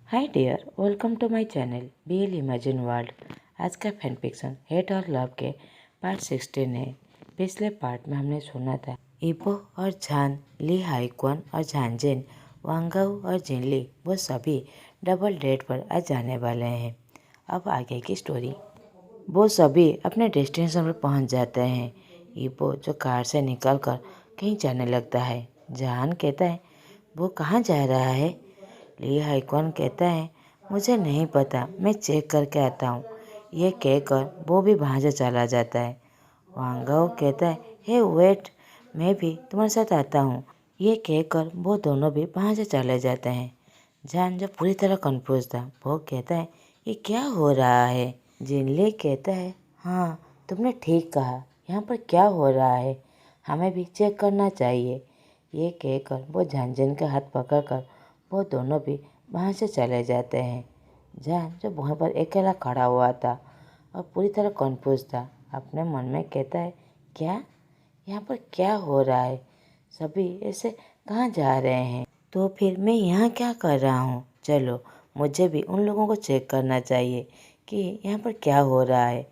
Hi dear, welcome to my channel BL imagine world. आज का fan fiction hate और love के part 16 है। पिछले पार्ट में हमने सुना था इबो और झान, ली हाईक्वान और झानजेन, वांगाऊ और जिनली वो सभी डबल डेट पर आज जाने वाले हैं। अब आगे की स्टोरी। वो सभी अपने डेस्टिनेशन पर पहुंच जाते हैं। इबो जो कार से निकलकर कहीं जाने लगता है। जहान कहता है वो कहाँ जा रहा है। ली हाईक्वान कहता है मुझे नहीं पता, मैं चेक करके आता हूँ। ये कहकर वो भी वहाँ से चला जाता है। वांगाओ कहता है हे वेट, मैं भी तुम्हारे साथ आता हूँ। ये कहकर वो दोनों भी वहाँ से चले जाते हैं। जान जो पूरी तरह कंफ्यूज था वो कहता है ये क्या हो रहा है। जिनली कहता है हाँ तुमने ठीक कहा, यहाँ पर क्या हो रहा है, हमें भी चेक करना चाहिए। ये कहकर वो झांझन का हाथ पकड़कर वो दोनों भी वहाँ से चले जाते हैं। जान जो वहाँ पर अकेला खड़ा हुआ था और पूरी तरह कंफ्यूज था, अपने मन में कहता है क्या यहाँ पर क्या हो रहा है, सभी ऐसे कहाँ जा रहे हैं, तो फिर मैं यहाँ क्या कर रहा हूँ। चलो मुझे भी उन लोगों को चेक करना चाहिए कि यहाँ पर क्या हो रहा है।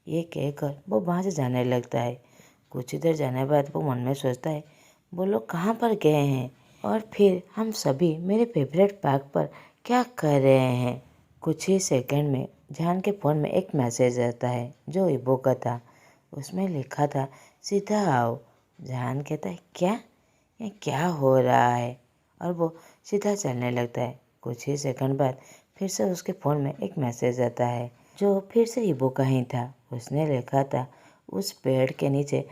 ये कहकर वो वहाँ से जाने लगता है। कुछ ही देर जाने के बाद वो मन में सोचता है वो लोग कहाँ पर गए हैं और फिर हम सभी मेरे फेवरेट पार्क पर क्या कर रहे हैं। कुछ ही सेकंड में जान के फ़ोन में एक मैसेज आता है जो इबो का था। उसमें लिखा था सीधा आओ। जान कहता है क्या, ये क्या हो रहा है, और वो सीधा चलने लगता है। कुछ ही सेकंड बाद फिर से उसके फ़ोन में एक मैसेज आता है जो फिर से इबो का ही था। उसने लिखा था उस पेड़ के नीचे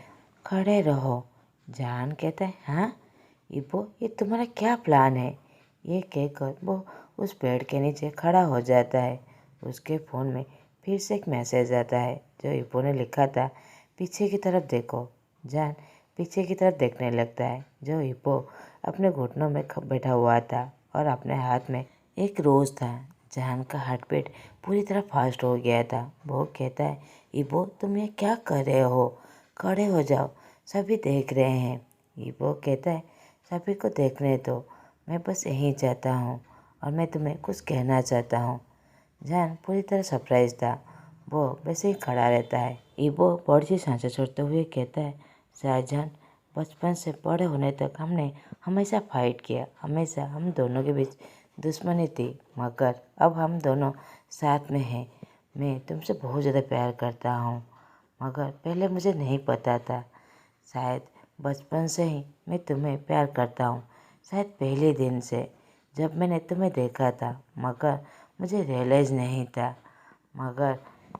खड़े रहो। जान कहता है हाँ इबो, ये तुम्हारा क्या प्लान है। ये कहकर वो उस पेड़ के नीचे खड़ा हो जाता है। उसके फ़ोन में फिर से एक मैसेज आता है जो इबो ने लिखा था पीछे की तरफ देखो। जान पीछे की तरफ देखने लगता है जो इबो अपने घुटनों में बैठा हुआ था और अपने हाथ में एक रोज़ था। जान का हार्ट बीट पूरी तरह फास्ट हो गया था। वो कहता है इबो तुम ये क्या कर रहे हो, खड़े हो जाओ, सभी देख रहे हैं। इबो कहता है सभी को देखने दो, मैं बस यहीं चाहता हूँ और मैं तुम्हें कुछ कहना चाहता हूँ। जान पूरी तरह सरप्राइज था, वो वैसे ही खड़ा रहता है। इबो बड़ी सी सांसें छोड़ते हुए कहता है शाहजहान, बचपन से बड़े होने तक हमने हमेशा फाइट किया, हमेशा हम दोनों के बीच दुश्मनी थी, मगर अब हम दोनों साथ में हैं। मैं तुमसे बहुत ज़्यादा प्यार करता हूँ, मगर पहले मुझे नहीं पता था। शायद बचपन से ही मैं तुम्हें प्यार करता हूँ, शायद पहले दिन से जब मैंने तुम्हें देखा था, मगर मुझे रियलाइज़ नहीं था। मगर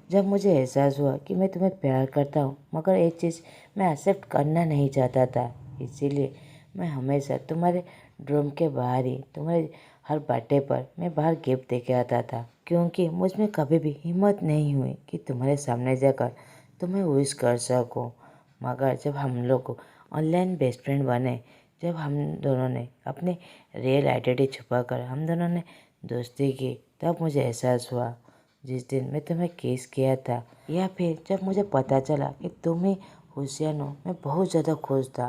जब मुझे एहसास हुआ कि मैं तुम्हें प्यार करता हूँ, मगर एक चीज़ मैं एक्सेप्ट करना नहीं चाहता था, इसीलिए मैं हमेशा तुम्हारे रूम के बाहर ही, तुम्हारे हर बर्थडे पर मैं बाहर गिफ्ट दे के आता था, क्योंकि मुझ में कभी भी हिम्मत नहीं हुई कि तुम्हारे सामने जाकर तुम्हें विश कर सकूँ। मगर जब हम लोग ऑनलाइन बेस्ट फ्रेंड बने, जब हम दोनों ने अपनी रियल आइडेंटिटी छुपाकर हम दोनों ने दोस्ती की, तब मुझे एहसास हुआ जिस दिन मैं तुम्हें किस किया था, या फिर जब मुझे पता चला कि तुम ही हुसैन हो, मैं बहुत ज़्यादा खुश था।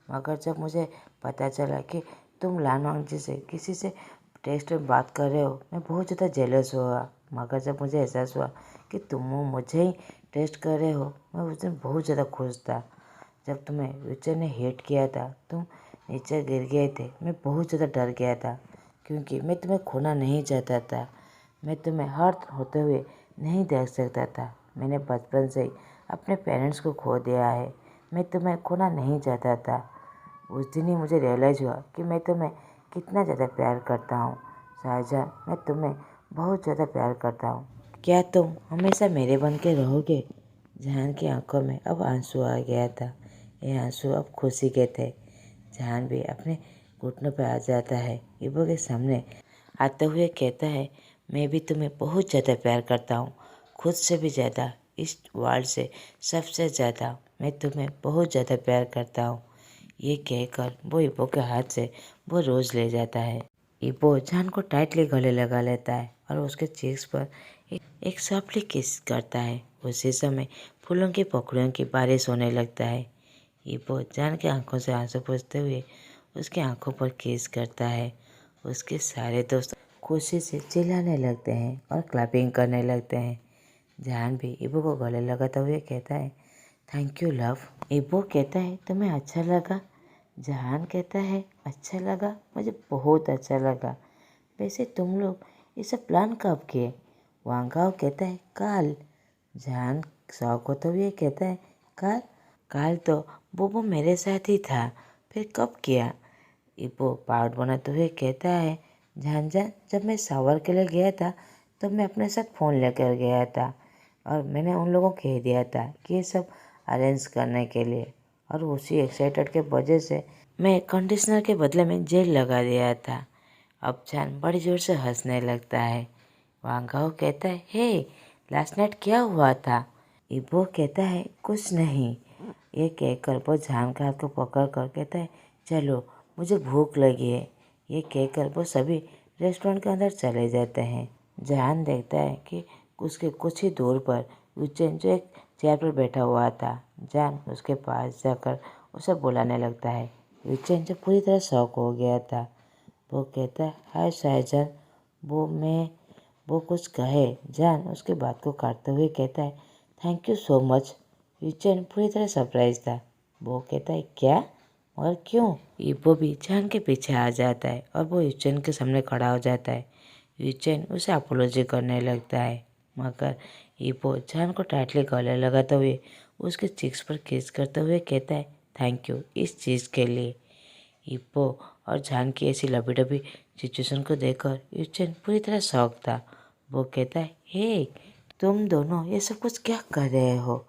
मगर जब मुझे पता चला कि तुम लानवांग जी से किसी से टेक्स्ट में बात कर रहे हो, मैं बहुत ज़्यादा जेलस हुआ। मगर जब मुझे एहसास हुआ कि तुम मुझे ही टेस्ट कर रहे हो, मैं उस दिन बहुत ज़्यादा खुश था। जब तुम्हें विचर ने हिट किया था, तुम नीचे गिर गए थे, मैं बहुत ज़्यादा डर गया था, क्योंकि मैं तुम्हें खोना नहीं चाहता था। मैं तुम्हें हर्ट होते हुए नहीं देख सकता था। मैंने बचपन से ही अपने पेरेंट्स को खो दिया है, मैं तुम्हें खोना नहीं चाहता था। उस दिन ही मुझे रियलाइज़ हुआ कि मैं तुम्हें कितना ज़्यादा प्यार करता हूँ। शाहजहान, मैं तुम्हें बहुत ज़्यादा प्यार करता हूँ, क्या तुम हमेशा मेरे बन के रहोगे। जहान की आंखों में अब आंसू आ गया था। ये आंसू अब खुशी के थे। जहान भी अपने घुटनों पर आ जाता है, इबो के सामने आते हुए कहता है मैं भी तुम्हें बहुत ज़्यादा प्यार करता हूँ, खुद से भी ज़्यादा, इस वर्ल्ड से सबसे ज़्यादा मैं तुम्हें बहुत ज़्यादा प्यार करता हूँ। ये कहकर वो इबो के हाथ से वो रोज़ ले जाता है। इबो जान को टाइटली गले लगा लेता है और उसके चीक्स पर एक सॉफ्टली किस करता है। उसी समय फूलों की पखड़ियों की बारिश होने लगता है। इबो जान की आंखों से आंसू पोंछते हुए उसकी आंखों पर किस करता है। उसके सारे दोस्त खुशी से चिल्लाने लगते हैं और क्लैपिंग करने लगते हैं। जहान भी इबो को गले लगाते हुए कहता है, थैंक यू लव। इबो कहता है, तुम्हें अच्छा लगा? जहान कहता है, अच्छा लगा, मुझे बहुत अच्छा लगा। वैसे तुम लोग ये सब प्लान कब किए? वांगाओ कहता है, कल। जहान शौक होते हुए कहता है, कल? कल तो वो मेरे साथ ही था, फिर कब किया? इबो पाउट बनाते हुए कहता है, जान जब मैं शावर के लिए गया था तो मैं अपने साथ फ़ोन लेकर गया था और मैंने उन लोगों को कह दिया था कि ये सब अरेंज करने के लिए, और उसी एक्साइटेड के वजह से मैं कंडीशनर के बदले में जेल लगा दिया था। अब जान बड़ी ज़ोर से हंसने लगता है। वांगाओ कहता है, हे लास्ट नाइट क्या हुआ था? इबो कहता है, कुछ नहीं। ये कहकर वो जान का हाथ को पकड़ कर कहता है, चलो मुझे भूख लगी है। ये कहकर वो सभी रेस्टोरेंट के अंदर चले जाते हैं। जान देखता है कि उसके कुछ ही दूर पर यूचेन जो एक चेयर पर बैठा हुआ था। जान उसके पास जाकर उसे बुलाने लगता है। यूचेन जो पूरी तरह शॉक हो गया था, वो कहता है, हाय शाहजहां। वो कुछ कहे, जान उसकी बात को काटते हुए कहता है, थैंक यू सो मच। यूचेन पूरी तरह सरप्राइज था। वो कहता है, क्या और क्यों? इबो भी जान के पीछे आ जाता है और वो यूचेन के सामने खड़ा हो जाता है। यूचेन उसे अपोलॉजी करने लगता है, मगर इबो जान को टाइटली गले लगाते हुए उसके चिक्स पर किस करते हुए कहता है, थैंक यू इस चीज़ के लिए। इप्पो और जान की ऐसी लबी डबी सिचुएशन को देखकर यूचेन पूरी तरह शॉक था। वो कहता है, हे तुम दोनों ये सब कुछ क्या कर रहे हो?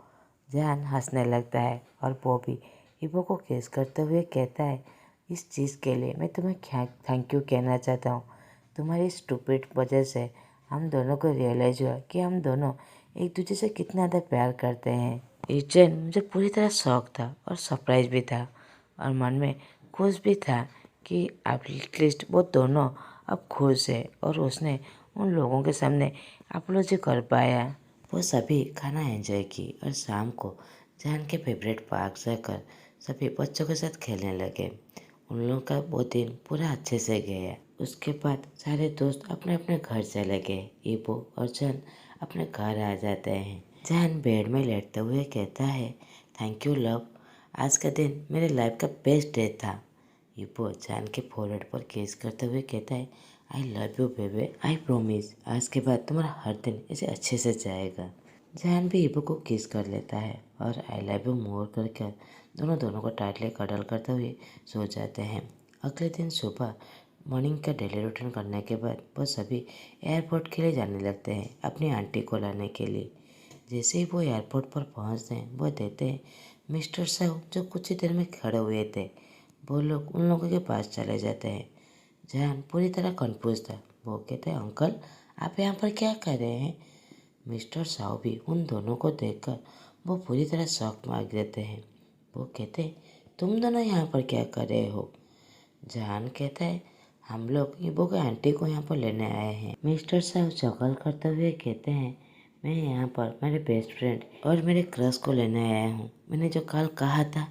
जान हंसने लगता है और वो भी इप्पो को किस करते हुए कहता है, इस चीज़ के लिए मैं तुम्हें थैंक यू कहना चाहता हूँ। तुम्हारी स्टूपिड वजह से हम दोनों को रियलाइज हुआ कि हम दोनों एक दूसरे से कितना ज़्यादा प्यार करते हैं। यूचेन मुझे पूरी तरह शौक था और सरप्राइज भी था और मन में खुश भी था कि एटलीस्ट वो दोनों अब खुश है और उसने उन लोगों के सामने अपोलॉजी कर पाया। वो सभी खाना एंजॉय की और शाम को जान के फेवरेट पार्क जाकर सभी बच्चों के साथ खेलने लगे। उन लोगों का वो दिन पूरा अच्छे से गया। उसके बाद सारे दोस्त अपने अपने घर चले गए। इबो और जान अपने घर आ जाते हैं। जान बेड में लेटते हुए कहता है, थैंक यू लव, आज का दिन मेरे लाइफ का बेस्ट डे था। इबो जान के फोरहेड पर किस करते हुए कहता है, I love you baby, I promise आज के बाद तुम्हारा हर दिन ऐसे अच्छे से जाएगा। जान भी इबो को किस कर लेता है और आई लव यू मोर करके दोनों को टाइटली कडल करते हुए सो जाते हैं। अगले दिन सुबह मॉर्निंग का डेली रूटीन करने के बाद वो सभी एयरपोर्ट के लिए जाने लगते हैं अपनी आंटी को लाने के लिए। जैसे ही वो एयरपोर्ट पर पहुंचते हैं, वो देते हैं मिस्टर साहब जो कुछ ही देर में खड़े हुए थे। वो लोग उन लोगों के पास चले जाते हैं। जान पूरी तरह कंफ्यूज था। वो कहते हैं, अंकल आप यहाँ पर क्या कर रहे हैं? मिस्टर साहब भी उन दोनों को देखकर वो पूरी तरह शॉक मार देते हैं। वो कहते हैं, तुम दोनों यहाँ पर क्या कर रहे हो? जान कहता है, हम लोग इबो के आंटी को यहाँ पर लेने आए हैं। मिस्टर साहब चकल करते हुए कहते हैं, मैं यहाँ पर मेरे बेस्ट फ्रेंड और मेरे क्रश को लेने आया हूँ, मैंने जो कल कहा था।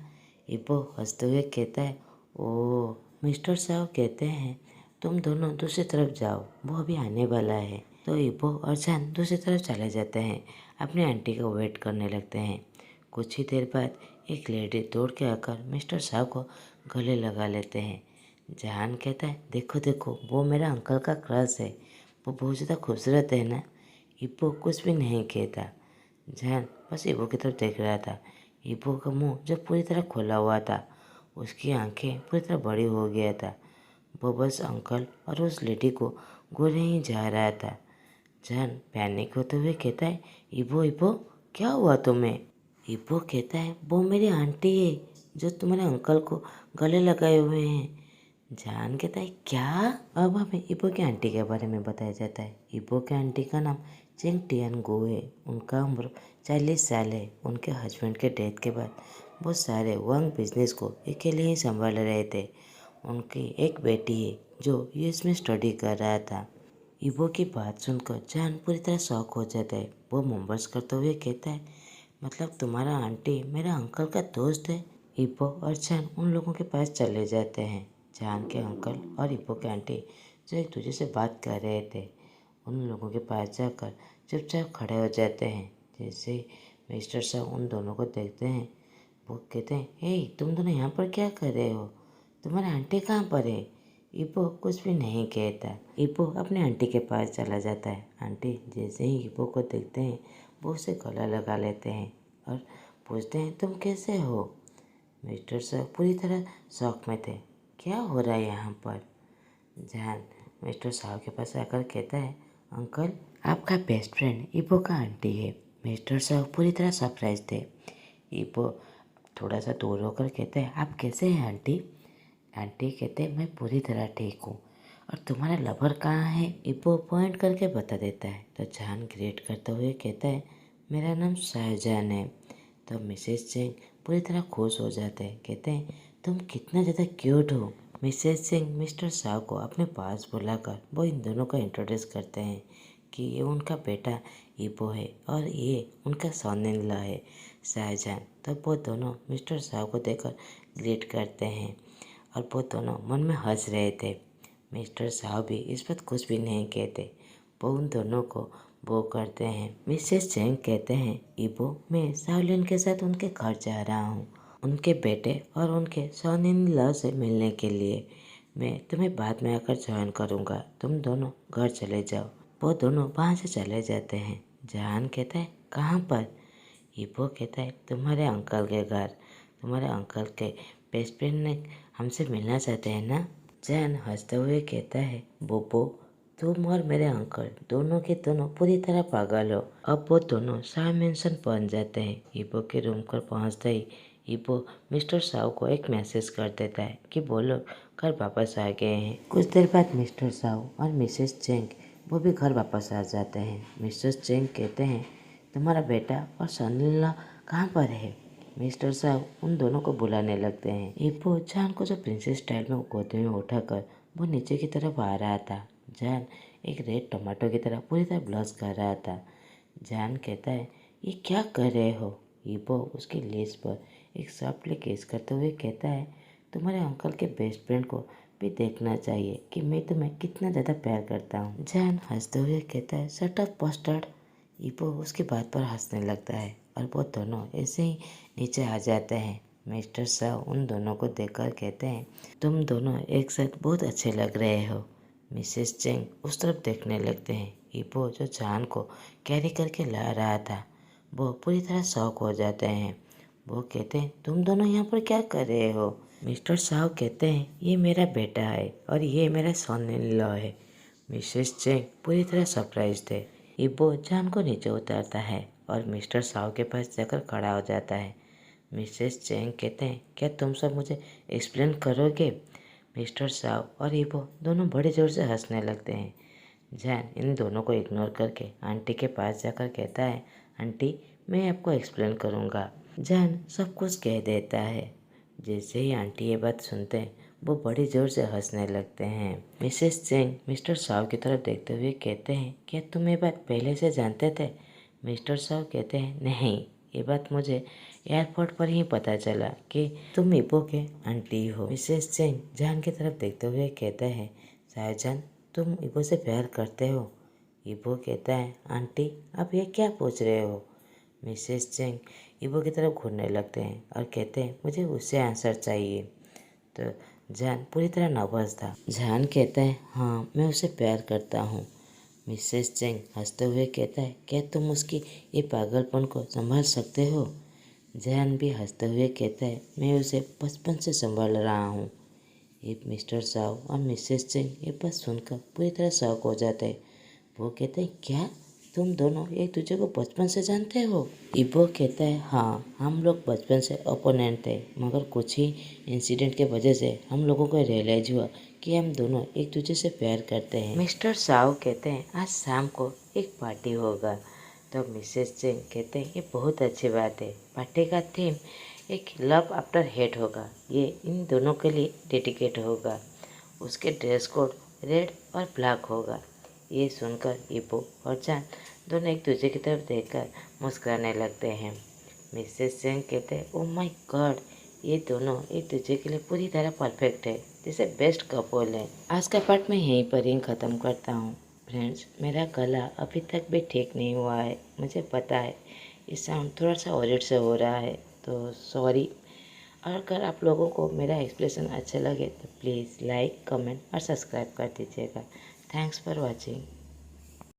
इबो हंसते हुए कहता है, ओह। मिस्टर साहब कहते हैं, तुम दोनों दूसरी तरफ जाओ, वो अभी आने वाला है। तो इबो और जान दूसरी तरफ चले जाते हैं, अपनी आंटी का वेट करने लगते हैं। कुछ ही देर बाद एक लेडी दौड़ के आकर मिस्टर साहब को गले लगा लेते हैं। जहान कहता है, देखो देखो वो मेरा अंकल का क्रश है, वो बहुत ज़्यादा खूबसूरत है ना। इबो कुछ भी नहीं कहता। जहान बस इबो की तरफ देख रहा था। इबो का मुंह जो पूरी तरह खोला हुआ था, उसकी आंखें पूरी तरह बड़ी हो गया था। वो बस अंकल और उस लेडी को गोले ही जा रहा था। जहान पैनिक होते हुए कहता है, इबो इबो क्या हुआ तुम्हें? इबो कहता है, वो मेरी आंटी है जो तुम्हारे अंकल को गले लगाए हुए हैं। जान कहता है, क्या? अब हमें इबो की आंटी के बारे में बताया जाता है। इबो की आंटी का नाम चेंग टियन गो है। उनका उम्र 40 साल है। उनके हस्बैंड के डेथ के बाद वो सारे वांग बिजनेस को अकेले ही संभाल रहे थे। उनकी एक बेटी है जो यूएस में स्टडी कर रहा था। इबो की बात सुनकर जान पूरी तरह शॉक हो जाता है। वो मुंबस करते हुए कहता है, मतलब तुम्हारा आंटी मेरा अंकल का दोस्त है? इबो और जान उन लोगों के पास चले जाते हैं। जान के अंकल और इबो के आंटी जो एक दूसरे से बात कर रहे थे उन लोगों के पास जाकर चुपचाप खड़े हो जाते हैं। जैसे ही मिस्टर साहब उन दोनों को देखते हैं वो कहते हैं, हे तुम दोनों यहाँ पर क्या कर रहे हो? तुम्हारी आंटी कहाँ पर है? इप्पो कुछ भी नहीं कहता। इप्पो अपने आंटी के पास चला जाता है। आंटी जैसे ही इप्पो को देखते हैं वो उसे गला लगा लेते हैं और पूछते हैं, तुम कैसे हो? मिस्टर साहब पूरी तरह शॉक में थे। क्या हो रहा है यहाँ पर? जहान मिस्टर साहब के पास आकर कहता है, अंकल आपका बेस्ट फ्रेंड इप्पो का आंटी है। मिस्टर साहब पूरी तरह सरप्राइज थे। इप्पो थोड़ा सा दूर होकर कहते हैं, आप कैसे हैं आंटी? आंटी कहते हैं, मैं पूरी तरह ठीक हूँ। और तुम्हारा लवर कहाँ है? इप्पो पॉइंट करके बता देता है। तो जहान ग्रेट करते हुए कहता है, मेरा नाम शाहजहान है। तो मिसेस सिंह पूरी तरह खुश हो जाते हैं। कहते हैं, तुम कितना ज़्यादा क्यूट हो। मिसेस सिंह मिस्टर शाह को अपने पास बुलाकर वो इन दोनों को इंट्रोड्यूस करते हैं कि ये उनका बेटा इप्पो है और ये उनका सन इन लॉ है शाहजहान। तब वो दोनों मिस्टर शाह को देखकर ग्रेट करते हैं और वो दोनों मन में हंस रहे थे। मिस्टर साहब भी इस पर कुछ भी नहीं कहते। वो उन दोनों को वो करते हैं। मिसेस चैंग कहते हैं, इबो मैं सावलिन के साथ उनके घर जा रहा हूँ उनके बेटे और उनके सन इन लॉ से मिलने के लिए। मैं तुम्हें बाद में आकर ज्वाइन करूँगा, तुम दोनों घर चले जाओ। वो दोनों वहाँ से चले जाते हैं। जहान कहता है, कहाँ पर? इबो कहता है, तुम्हारे अंकल के घर। तुम्हारे अंकल के बेस्ट फ्रेंड ने हमसे मिलना चाहते हैं ना? जैन हंसते हुए कहता है, बोबो तुम और मेरे अंकल दोनों के दोनों पूरी तरह पागल हो। अब वो दोनों शाह मेंशन पहुंच जाते हैं। इबो के रूम पर पहुंचते ही इबो मिस्टर साहु को एक मैसेज कर देता है कि वो लोग घर वापस आ गए हैं। कुछ देर बाद मिस्टर साहु और मिसेस चेंग वो भी घर वापस आ जाते हैं। मिसेस चेंग कहते हैं, तुम्हारा बेटा और सन इन लॉ कहाँ पर है? मिस्टर साहब उन दोनों को बुलाने लगते हैं। इप्पो जान को जो प्रिंसेस स्टाइल में गोद में उठाकर वो नीचे की तरफ आ रहा था। जान एक रेड टमाटो की तरह पूरी तरह ब्लश कर रहा था। जान कहता है, ये क्या कर रहे हो? इप्पो उसकी लेस पर एक सॉफ्टली किस करते हुए कहता है, तुम्हारे अंकल के बेस्ट फ्रेंड को भी देखना चाहिए कि मैं तुम्हें कितना ज़्यादा प्यार करता हूँ। जान हंसते हुए कहता है, शट अप बस्टर्ड। इप्पो उसकी बात पर हंसने लगता है और वो दोनों ऐसे ही नीचे आ जाते हैं। मिस्टर शाह उन दोनों को देखकर कहते हैं, तुम दोनों एक साथ बहुत अच्छे लग रहे हो। मिसेस चेंग उस तरफ देखने लगते हैं। इप्पो जो जान को कैरी करके ला रहा था वो पूरी तरह शॉक हो जाते हैं। वो कहते हैं, तुम दोनों यहाँ पर क्या कर रहे हो? मिस्टर शाह कहते हैं, ये मेरा बेटा है और ये मेरा सन इन लॉ है। मिसेस चेंग पूरी तरह सरप्राइज थे। इब्बो जान को नीचे उतारता है और मिस्टर साव के पास जाकर खड़ा हो जाता है। मिसेस चेंग कहते हैं, क्या तुम सब मुझे एक्सप्लेन करोगे? मिस्टर साव और इब्बो दोनों बड़े जोर से हंसने लगते हैं। जैन इन दोनों को इग्नोर करके आंटी के पास जाकर कहता है, आंटी मैं आपको एक्सप्लेन करूँगा। जैन सब कुछ कह देता है। जैसे ही आंटी ये बात सुनते हैं वो बड़ी जोर से हंसने लगते हैं। मिसेस चेंग मिस्टर साव की तरफ देखते हुए कहते हैं, क्या तुम ये बात पहले से जानते थे? मिस्टर साव कहते हैं, नहीं, ये बात मुझे एयरपोर्ट पर ही पता चला कि तुम इप्पो के आंटी हो। मिसेस चेंग जान की तरफ देखते हुए कहते हैं, शाहजहान तुम इप्पो से प्यार करते हो? इप्पो कहता है, आंटी आप ये क्या पूछ रहे हो? मिसेस चेंग इबो की तरफ घूरने लगते हैं और कहते हैं, मुझे उससे आंसर चाहिए। तो जान पूरी तरह नर्वस था। जान कहता है, हाँ मैं उसे प्यार करता हूँ। मिसेस चेंग हंसते हुए कहता है, क्या तुम उसकी ये पागलपन को संभाल सकते हो? जान भी हंसते हुए कहता है, मैं उसे बचपन से संभाल रहा हूँ। ये मिस्टर साव और मिसेस चेंग ये बात सुनकर पूरी तरह शॉक हो जाते हैं। वो कहते हैं, क्या तुम दोनों एक दूसरे को बचपन से जानते हो? इबो कहता है, हाँ हम लोग बचपन से ओपोनेंट थे, मगर कुछ ही इंसिडेंट के वजह से हम लोगों को रियलाइज हुआ कि हम दोनों एक दूसरे से प्यार करते हैं। मिस्टर साव कहते हैं, आज शाम को एक पार्टी होगा। तो मिसेस चेंग कहते हैं, ये बहुत अच्छी बात है। पार्टी का थीम एक लव आफ्टर हेट होगा। ये इन दोनों के लिए डेडिकेट होगा। उसके ड्रेस कोड रेड और ब्लैक होगा। ये सुनकर इबो और जान दोनों एक दूसरे की तरफ देखकर मुस्कुराने लगते हैं। मिसेस चेंग कहते हैं, ओह माय गॉड, ये दोनों एक दूसरे के लिए पूरी तरह परफेक्ट है, जैसे बेस्ट कपल है। आज का पार्ट मैं यहीं पर ही ख़त्म करता हूँ। फ्रेंड्स, मेरा गला अभी तक भी ठीक नहीं हुआ है, मुझे पता है। ये साउंड थोड़ा सा ऑडिट से हो रहा है, तो सॉरी। और अगर आप लोगों को मेरा एक्सप्रेशन अच्छा लगे तो प्लीज़ लाइक, कमेंट और सब्सक्राइब कर दीजिएगा। Thanks for watching.